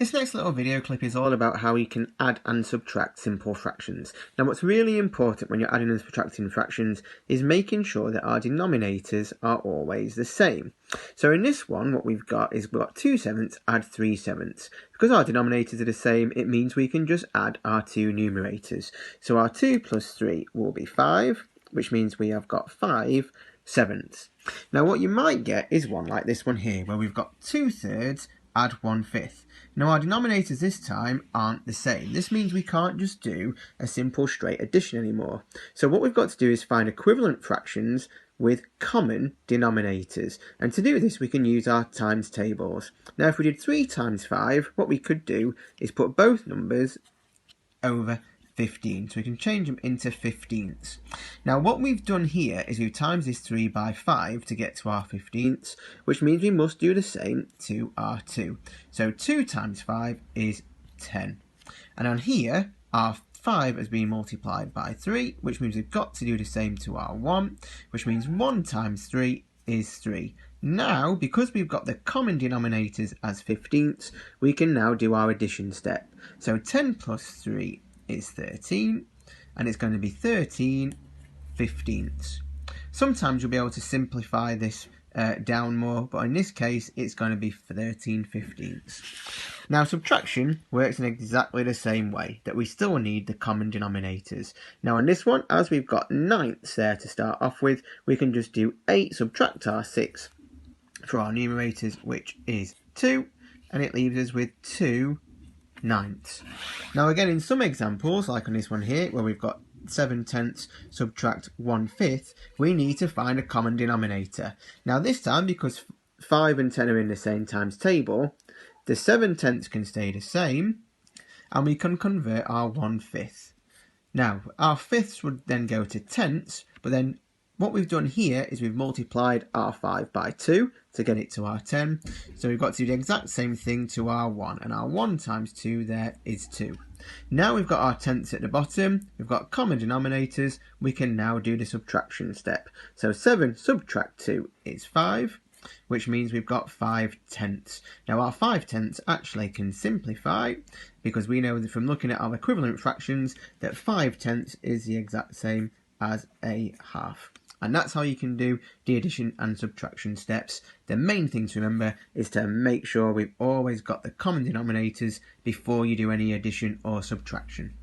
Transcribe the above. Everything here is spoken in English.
This next little video clip is all about how you can add and subtract simple fractions. Now what's really important when you're adding and subtracting fractions is making sure that our denominators are always the same. So in this one what we've got is we've got 2/7 add 3/7. Because our denominators are the same, it means we can just add our two numerators. So our 2 plus 3 will be 5, which means we have got 5/7. Now what you might get is one like this one here, where we've got 2/3 add 1/5. Now our denominators this time aren't the same. This means we can't just do a simple straight addition anymore. So what we've got to do is find equivalent fractions with common denominators. And to do this we can use our times tables. Now if we did 3 times 5, what we could do is put both numbers over 15, so we can change them into 15ths. Now what we've done here is we've times this 3 by 5 to get to our 15ths, which means we must do the same to our 2. So 2 times 5 is 10. And on here, our 5 has been multiplied by 3, which means we've got to do the same to our 1, which means 1 times 3 is 3. Now, because we've got the common denominators as 15ths, we can now do our addition step. So 10 plus 3 is 13, and it's going to be 13/15. Sometimes you'll be able to simplify this down more, but in this case it's going to be 13/15. Now subtraction works in exactly the same way, that we still need the common denominators. Now on this one, as we've got 9ths there to start off with, we can just do 8 subtract our 6 for our numerators, which is 2, and it leaves us with 2/9. Now again, in some examples, like on this one here, where we've got 7/10 subtract 1/5, we need to find a common denominator. Now this time, because 5 and 10 are in the same times table, the 7/10 can stay the same, and we can convert our 1/5. Now, our fifths would then go to tenths, but then what we've done here is we've multiplied our 5 by 2 to get it to our 10. So we've got to do the exact same thing to our 1. And our 1 times 2 there is 2. Now we've got our tenths at the bottom. We've got common denominators. We can now do the subtraction step. So 7 subtract 2 is 5, which means we've got 5/10. Now our 5/10 actually can simplify, because we know that from looking at our equivalent fractions that 5/10 is the exact same as a half. And that's how you can do the addition and subtraction steps. The main thing to remember is to make sure we've always got the common denominators before you do any addition or subtraction.